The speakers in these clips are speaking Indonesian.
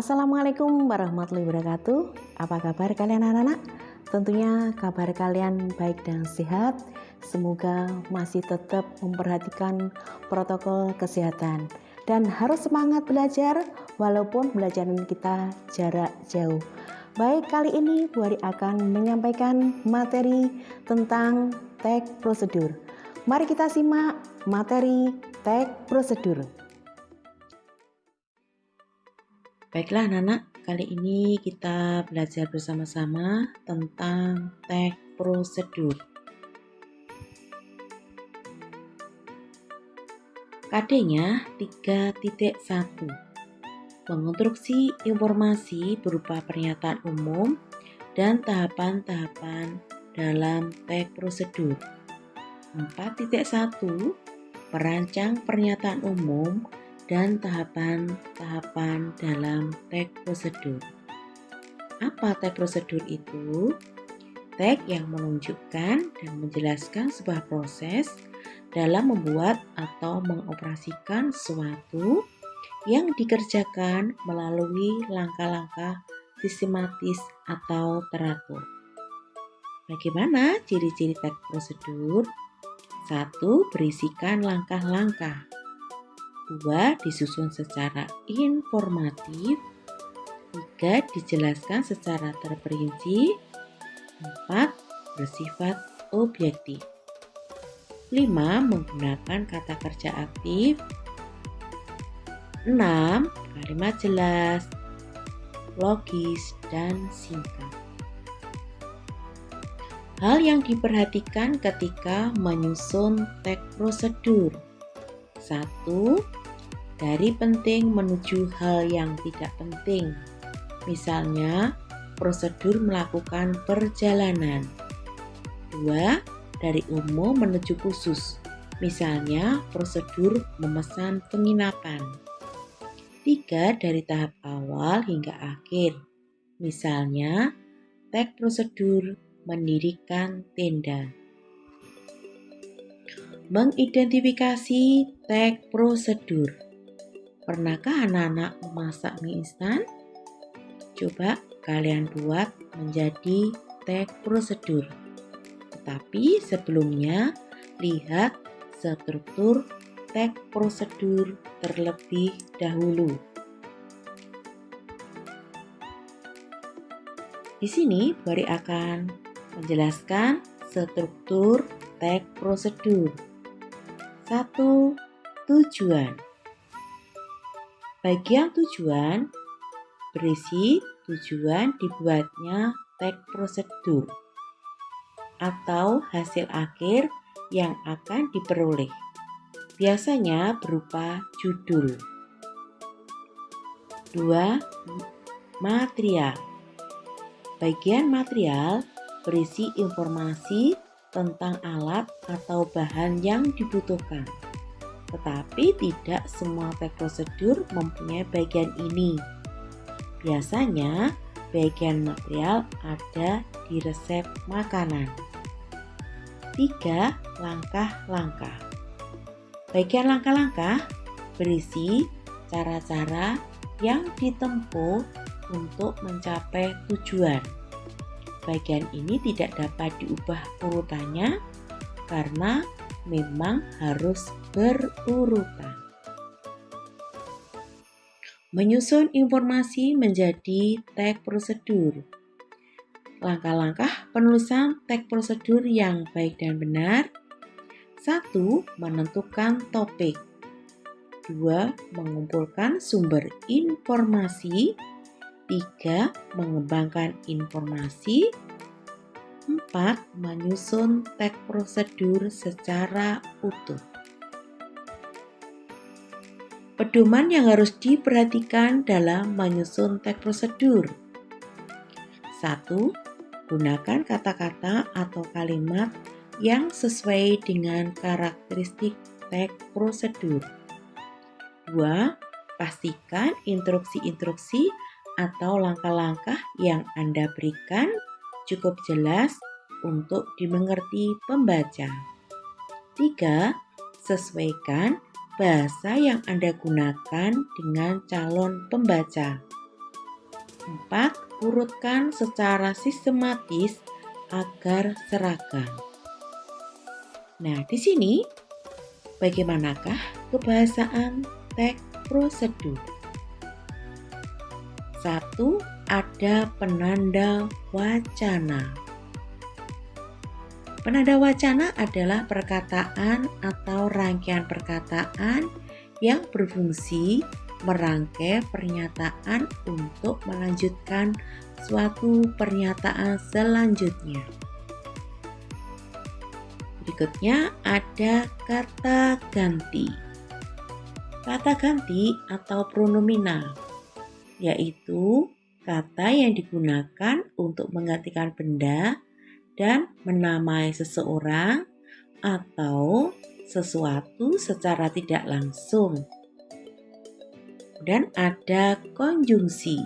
Assalamualaikum warahmatullahi wabarakatuh. Apa kabar kalian anak-anak? Tentunya kabar kalian baik dan sehat. Semoga masih tetap memperhatikan protokol kesehatan dan harus semangat belajar walaupun belajaran kita jarak jauh. Baik, kali ini Bu Ari akan menyampaikan materi tentang tag prosedur. Mari kita simak materi tag prosedur. Baiklah anak-anak, kali ini kita belajar bersama-sama tentang tag prosedur. KD-nya 3.1. Menginstruksi informasi berupa pernyataan umum dan tahapan-tahapan dalam tag prosedur. 4.1. Merancang pernyataan umum dan tahapan-tahapan dalam tag prosedur. Apa tag prosedur itu? Tag yang menunjukkan dan menjelaskan sebuah proses dalam membuat atau mengoperasikan sesuatu yang dikerjakan melalui langkah-langkah sistematis atau teratur. Bagaimana ciri-ciri tag prosedur? 1. Berisikan langkah-langkah. 2. Disusun secara informatif. 3. Dijelaskan secara terperinci. 4. Bersifat objektif. 5. Menggunakan kata kerja aktif. 6. Kalimat jelas, logis, dan singkat. Hal yang diperhatikan ketika menyusun tag prosedur. 1. Dari penting menuju hal yang tidak penting. Misalnya, prosedur melakukan perjalanan. 2. Dari umum menuju khusus. Misalnya, prosedur memesan penginapan. 3. Dari tahap awal hingga akhir. Misalnya, tag prosedur mendirikan tenda. Mengidentifikasi tag prosedur. Pernahkah anak-anak memasak mie instan? Coba kalian buat menjadi tag prosedur. Tetapi sebelumnya, lihat struktur tag prosedur terlebih dahulu. Di sini Bari akan menjelaskan struktur tag prosedur. 1. Tujuan. Bagian tujuan berisi tujuan dibuatnya tag prosedur atau hasil akhir yang akan diperoleh. Biasanya berupa judul. 2. Material. Bagian material berisi informasi tentang alat atau bahan yang dibutuhkan. Tetapi tidak semua tag prosedur mempunyai bagian ini. Biasanya bagian material ada di resep makanan. 3. Langkah-langkah. Bagian langkah-langkah berisi cara-cara yang ditempuh untuk mencapai tujuan. Bagian ini tidak dapat diubah urutannya karena memang harus berurutan. Menyusun informasi menjadi tag prosedur. Langkah-langkah penulisan tag prosedur yang baik dan benar. 1. Menentukan topik. 2. Mengumpulkan sumber informasi. 3. Mengembangkan informasi. 4. Menyusun tag prosedur secara utuh. Pedoman yang harus diperhatikan dalam menyusun tag prosedur. 1. Gunakan kata-kata atau kalimat yang sesuai dengan karakteristik tag prosedur. 2. Pastikan instruksi-instruksi atau langkah-langkah yang Anda berikan cukup jelas untuk dimengerti pembaca. 3. Sesuaikan bahasa yang Anda gunakan dengan calon pembaca. 4. Urutkan secara sistematis agar seragam. Nah, di sini bagaimanakah kebahasaan teks prosedur? 1. Ada penanda wacana. Penanda wacana adalah perkataan atau rangkaian perkataan yang berfungsi merangkai pernyataan untuk melanjutkan suatu pernyataan selanjutnya. Berikutnya ada kata ganti. Kata ganti atau pronominal, yaitu kata yang digunakan untuk menggantikan benda dan menamai seseorang atau sesuatu secara tidak langsung. Dan ada konjungsi.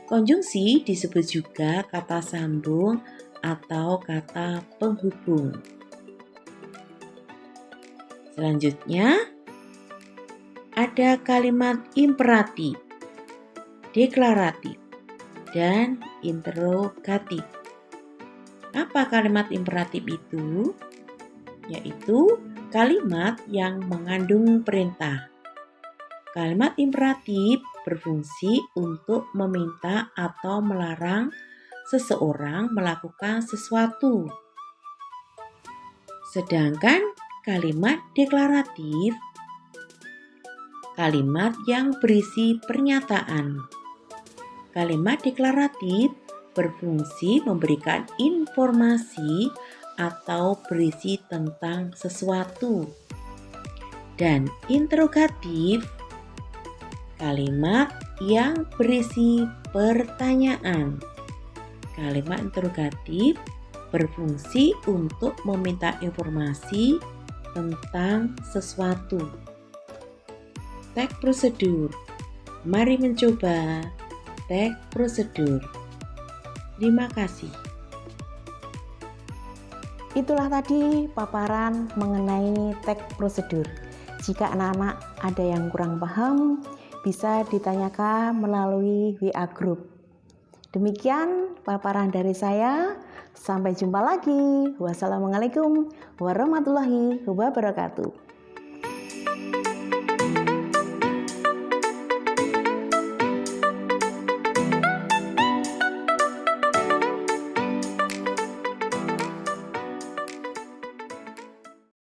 Konjungsi disebut juga kata sambung atau kata penghubung. Selanjutnya ada kalimat imperatif, deklaratif, dan interrogatif. Apa kalimat imperatif itu? Yaitu kalimat yang mengandung perintah. Kalimat imperatif berfungsi untuk meminta atau melarang seseorang melakukan sesuatu. Sedangkan kalimat deklaratif, kalimat yang berisi pernyataan. Kalimat deklaratif berfungsi memberikan informasi atau berisi tentang sesuatu. Dan interrogatif, kalimat yang berisi pertanyaan. Kalimat interrogatif berfungsi untuk meminta informasi tentang sesuatu. Teks prosedur. Mari mencoba teks prosedur. Terima kasih. Itulah tadi paparan mengenai teks prosedur. Jika anak-anak ada yang kurang paham, bisa ditanyakan melalui WA Group. Demikian paparan dari saya. Sampai jumpa lagi. Wassalamualaikum warahmatullahi wabarakatuh.